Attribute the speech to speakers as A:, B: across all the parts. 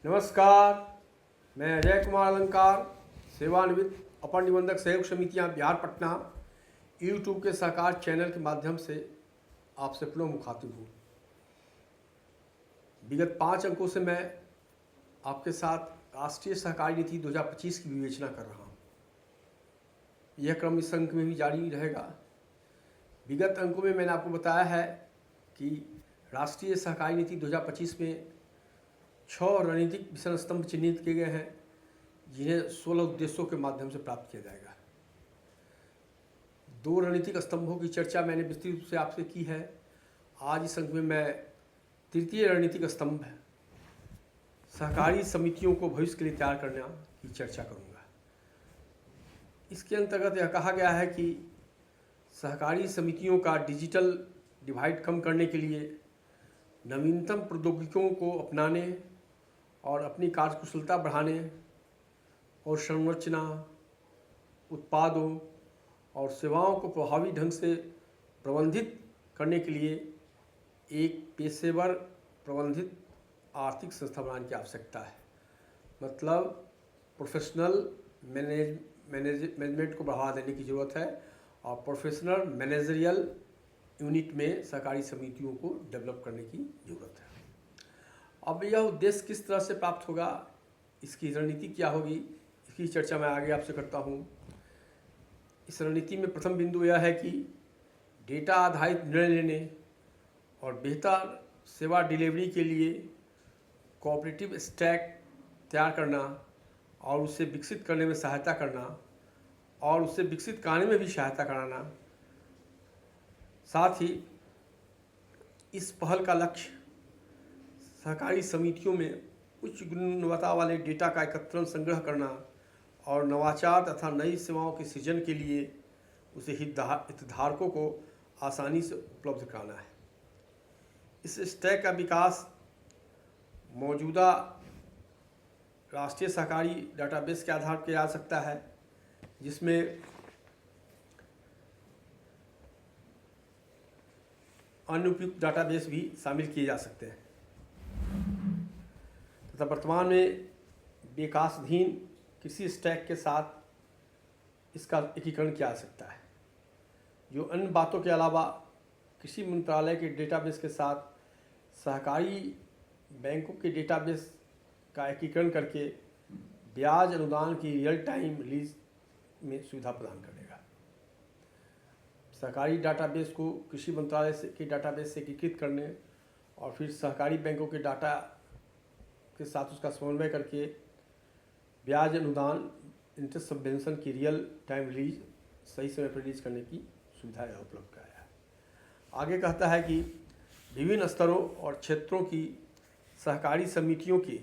A: नमस्कार। मैं अजय कुमार अलंकार, सेवानिवृत्त अपर निबंधक सहयोग समितियां बिहार पटना यूट्यूब के सहकार चैनल के माध्यम से आपसे पुनः मुखातिब हूँ। विगत 5 अंकों से मैं आपके साथ राष्ट्रीय सहकारी नीति 2025 की विवेचना कर रहा हूँ। यह क्रम इस अंक में भी जारी रहेगा। विगत अंकों में मैंने आपको बताया है कि राष्ट्रीय सहकारी नीति 2025 में 6 रणनीतिक मिशन स्तंभ चिन्हित किए गए हैं, जिन्हें 16 उद्देश्यों के माध्यम से प्राप्त किया जाएगा। 2 रणनीतिक स्तंभों की चर्चा मैंने विस्तृत रूप से आपसे की है। आज इस अंक में मैं तृतीय रणनीतिक स्तंभ सहकारी समितियों को भविष्य के लिए तैयार करने की चर्चा करूंगा। इसके अंतर्गत यह कहा गया है कि सहकारी समितियों का डिजिटल डिवाइड कम करने के लिए नवीनतम प्रौद्योगिकियों को अपनाने और अपनी कार्यकुशलता बढ़ाने और संरचना, उत्पादों और सेवाओं को प्रभावी ढंग से प्रबंधित करने के लिए एक पेशेवर प्रबंधित आर्थिक संस्था बनाने की आवश्यकता है। मतलब प्रोफेशनल मैनेजमेंट को बढ़ावा देने की ज़रूरत है और प्रोफेशनल मैनेजरियल यूनिट में सहकारी समितियों को डेवलप करने की ज़रूरत है। अब यह उद्देश्य किस तरह से प्राप्त होगा, इसकी रणनीति क्या होगी, इसकी चर्चा मैं आगे आपसे करता हूँ। इस रणनीति में प्रथम बिंदु यह है कि डेटा आधारित निर्णय लेने और बेहतर सेवा डिलीवरी के लिए कोऑपरेटिव स्टैक तैयार करना और उसे विकसित करने में सहायता करना और उसे विकसित कराने में भी सहायता कराना। साथ ही इस पहल का लक्ष्य सहकारी समितियों में उच्च गुणवत्ता वाले डेटा का एकत्रण संग्रह करना और नवाचार तथा नई सेवाओं के सृजन के लिए उसे हितधारकों को आसानी से उपलब्ध कराना है। इस स्टैक का विकास मौजूदा राष्ट्रीय सहकारी डाटाबेस के आधार पर किया जा सकता है, जिसमें अन्य उपयुक्त डाटाबेस भी शामिल किए जा सकते हैं तथा वर्तमान में विकासाधीन कृषि स्टैक के साथ इसका एकीकरण किया जा सकता है, जो अन्य बातों के अलावा कृषि मंत्रालय के डेटाबेस के साथ सहकारी बैंकों के डेटाबेस का एकीकरण करके ब्याज अनुदान की रियल टाइम रिलीज में सुविधा प्रदान करेगा। सहकारी डाटाबेस को कृषि मंत्रालय के डाटाबेस से एकीकृत करने और फिर सहकारी बैंकों के डाटा के साथ उसका समन्वय करके ब्याज अनुदान इंटरेस्ट सबवेंशन की रियल टाइम रिलीज सही समय पर रिलीज करने की सुविधा उपलब्ध कराया है। आगे कहता है कि विभिन्न स्तरों और क्षेत्रों की सहकारी समितियों के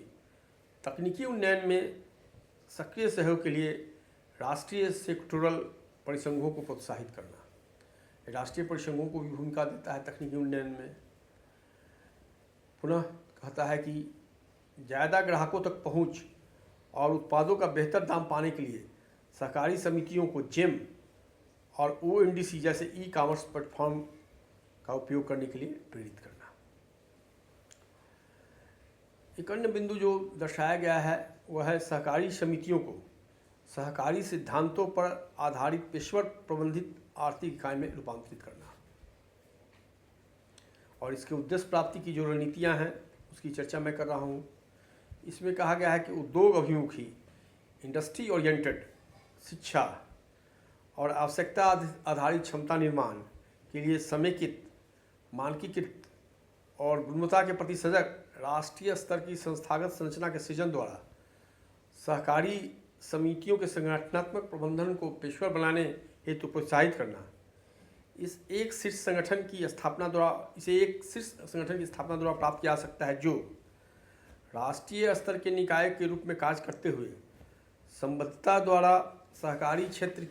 A: तकनीकी उन्नयन में सक्रिय सहयोग के लिए राष्ट्रीय सेक्टोरल परिसंघों को प्रोत्साहित करना। राष्ट्रीय परिसंघों को भी भूमिका देता है तकनीकी उन्नयन में। पुनः कहता है कि ज़्यादा ग्राहकों तक पहुंच और उत्पादों का बेहतर दाम पाने के लिए सहकारी समितियों को जेम और ONDC जैसे ई-कॉमर्स प्लेटफॉर्म का उपयोग करने के लिए प्रेरित करना। एक अन्य बिंदु जो दर्शाया गया है वह है सहकारी समितियों को सहकारी सिद्धांतों पर आधारित पेशेवर प्रबंधित आर्थिक इकाई में रूपांतरित करना। और इसके उद्देश्य प्राप्ति की जो रणनीतियाँ हैं उसकी चर्चा मैं कर रहा हूँ। इसमें कहा गया है कि उद्योग अभिमुखी इंडस्ट्री ओरिएंटेड शिक्षा और आवश्यकता आधारित क्षमता निर्माण के लिए समेकित, मानकीकृत और गुणवत्ता के प्रति सजग राष्ट्रीय स्तर की संस्थागत संरचना के सृजन द्वारा सहकारी समितियों के संगठनात्मक प्रबंधन को पेशेवर बनाने हेतु प्रोत्साहित करना। इसे एक शीर्ष संगठन की स्थापना द्वारा प्राप्त किया जा सकता है, जो राष्ट्रीय स्तर के निकाय के रूप में कार्य करते हुए संबद्धता द्वारा सहकारी क्षेत्र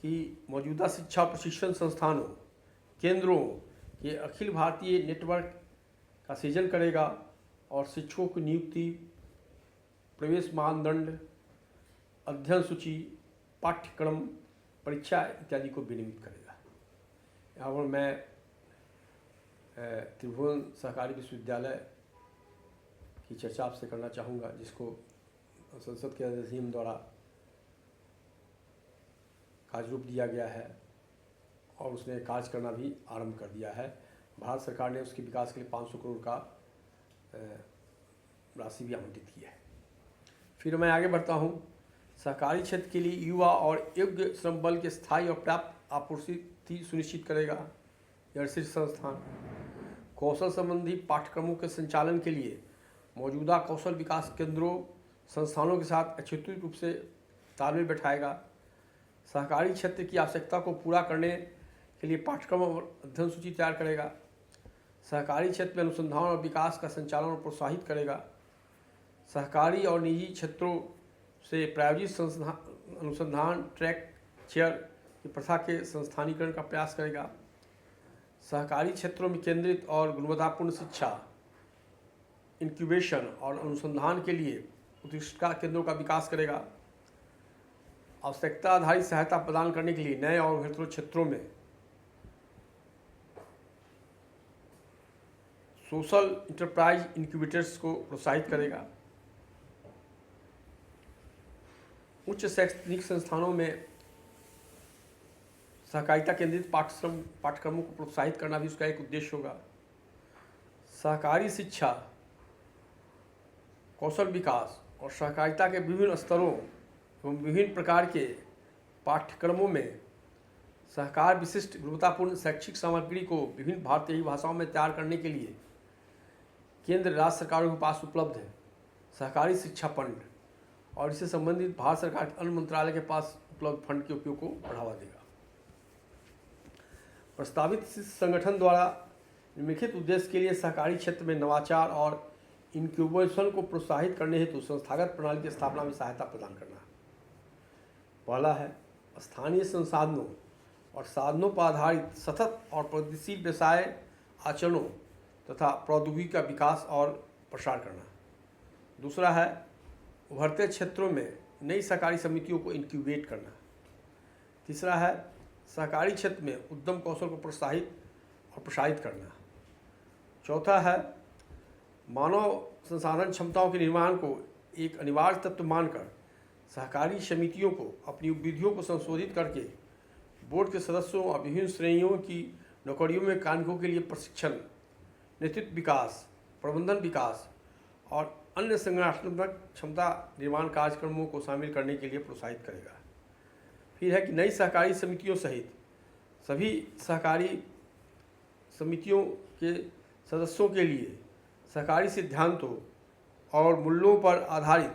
A: की मौजूदा शिक्षा प्रशिक्षण संस्थानों केंद्रों के अखिल भारतीय नेटवर्क का सृजन करेगा और शिक्षकों की नियुक्ति, प्रवेश मानदंड, अध्ययन सूची, पाठ्यक्रम, परीक्षा इत्यादि को विनियमित करेगा। यहाँ पर मैं त्रिभुवन सहकारी विश्वविद्यालय की चर्चा आपसे करना चाहूँगा, जिसको संसद के अधिनियम द्वारा कार्यरूप दिया गया है और उसने कार्य करना भी आरंभ कर दिया है। भारत सरकार ने उसके विकास के लिए 500 करोड़ का राशि भी आवंटित की है। फिर मैं आगे बढ़ता हूँ। सहकारी क्षेत्र के लिए युवा और योग्य श्रम बल के स्थायी और पर्याप्त आपूर्ति सुनिश्चित करेगा यह शीर्ष संस्थान। कौशल संबंधी पाठ्यक्रमों के संचालन के लिए मौजूदा कौशल विकास केंद्रों संस्थानों के साथ अक्षुत रूप से तालमेल बैठाएगा। सहकारी क्षेत्र की आवश्यकता को पूरा करने के लिए पाठ्यक्रम और अध्ययन सूची तैयार करेगा। सहकारी क्षेत्र में अनुसंधान और विकास का संचालन और प्रोत्साहित करेगा। सहकारी और निजी क्षेत्रों से प्रायोजित अनुसंधान ट्रैक चेयर की प्रथा के संस्थानीकरण का प्रयास करेगा। सहकारी क्षेत्रों में केंद्रित और गुणवत्तापूर्ण शिक्षा, इंक्यूबेशन और अनुसंधान के लिए उत्कृष्टता केंद्रों का विकास करेगा। आवश्यकता आधारित सहायता प्रदान करने के लिए नए और बेहतर क्षेत्रों में सोशल इंटरप्राइज इंक्यूबेटर्स को प्रोत्साहित करेगा। उच्च शैक्षणिक संस्थानों में सहकारिता केंद्रित पाठ्यक्रमों को प्रोत्साहित करना भी उसका एक उद्देश्य होगा। सहकारी शिक्षा, कौशल विकास और सहकारिता के विभिन्न स्तरों एवं विभिन्न प्रकार के पाठ्यक्रमों में सहकार विशिष्ट गुणवत्तापूर्ण शैक्षिक सामग्री को विभिन्न भारतीय भाषाओं में तैयार करने के लिए केंद्र राज्य सरकारों के पास उपलब्ध है सहकारी शिक्षा फंड, और इससे संबंधित भारत सरकार के अन्य मंत्रालय के पास उपलब्ध फंड के उपयोग को बढ़ावा देगा। प्रस्तावित संगठन द्वारा निम्नलिखित उद्देश्य के लिए सहकारी क्षेत्र में नवाचार और इंक्यूबेशन को प्रोत्साहित करने हेतु संस्थागत प्रणाली की स्थापना में सहायता प्रदान करना। पहला है स्थानीय संसाधनों और साधनों पर आधारित सतत और प्रगतिशील व्यवसाय आचरणों तथा प्रौद्योगिकी का विकास और प्रसार करना। दूसरा है उभरते क्षेत्रों में नई सहकारी समितियों को इंक्यूबेट करना। तीसरा है सहकारी क्षेत्र में उद्यम कौशल को प्रोत्साहित और प्रसारित करना। चौथा है मानव संसाधन क्षमताओं के निर्माण को एक अनिवार्य तत्व मानकर सहकारी समितियों को अपनी विधियों को संशोधित करके बोर्ड के सदस्यों और विभिन्न श्रेणियों की नौकरियों में कार्मिकों के लिए प्रशिक्षण, नेतृत्व विकास, प्रबंधन विकास और अन्य संगठनात्मक क्षमता निर्माण कार्यक्रमों को शामिल करने के लिए प्रोत्साहित करेगा। फिर है कि नई सहकारी समितियों सहित सभी सहकारी समितियों के सदस्यों के लिए सहकारी सिद्धांतों और मूल्यों पर आधारित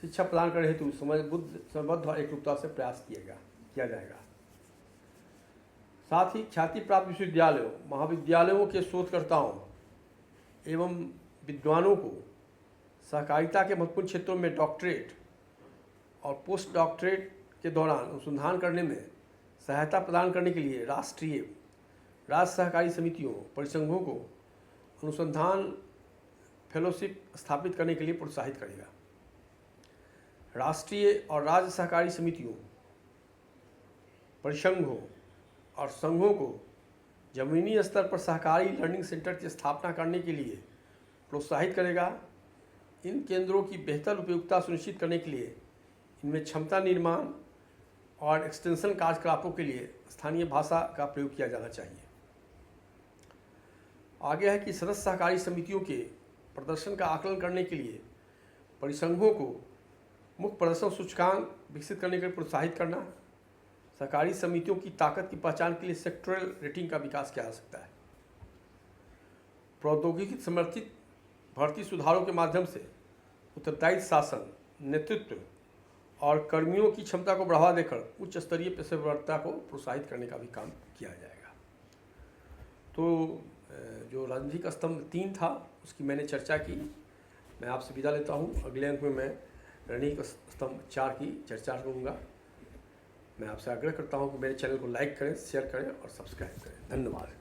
A: शिक्षा प्रदान करने हेतु समयबद्ध और एकरूपता से प्रयास किया जाएगा। साथ ही ख्याति प्राप्त विश्वविद्यालयों, महाविद्यालयों के शोधकर्ताओं एवं विद्वानों को सहकारिता के महत्वपूर्ण क्षेत्रों में डॉक्टरेट और पोस्ट डॉक्टरेट के दौरान अनुसंधान करने में सहायता प्रदान करने के लिए राज्य सहकारी समितियों, परिसंघों को अनुसंधान फेलोशिप स्थापित करने के लिए प्रोत्साहित करेगा। राष्ट्रीय और राज्य सहकारी समितियों, परिसंघों और संघों को जमीनी स्तर पर सहकारी लर्निंग सेंटर की स्थापना करने के लिए प्रोत्साहित करेगा। इन केंद्रों की बेहतर उपयोगिता सुनिश्चित करने के लिए इनमें क्षमता निर्माण और एक्सटेंशन कार्यकलापों के लिए स्थानीय भाषा का प्रयोग किया जाना चाहिए। आगे है कि सदस्य सहकारी समितियों के प्रदर्शन का आकलन करने के लिए परिसंघों को मुख्य प्रदर्शन सूचकांक विकसित करने के लिए प्रोत्साहित करना। सहकारी समितियों की ताकत की पहचान के लिए सेक्टरल रेटिंग का विकास किया जा सकता है। प्रौद्योगिकी समर्थित भर्ती सुधारों के माध्यम से उत्तरदायी शासन, नेतृत्व और कर्मियों की क्षमता को बढ़ावा देकर उच्च स्तरीय पेशेवरता को प्रोत्साहित करने का भी काम किया जाएगा। तो जो राजनीतिक स्तंभ 3 था उसकी मैंने चर्चा की। मैं आपसे विदा लेता हूँ। अगले अंक में मैं रणनीतिक स्तंभ 4 की चर्चा करूँगा। मैं आपसे आग्रह करता हूँ कि मेरे चैनल को लाइक करें, शेयर करें और सब्सक्राइब करें। धन्यवाद।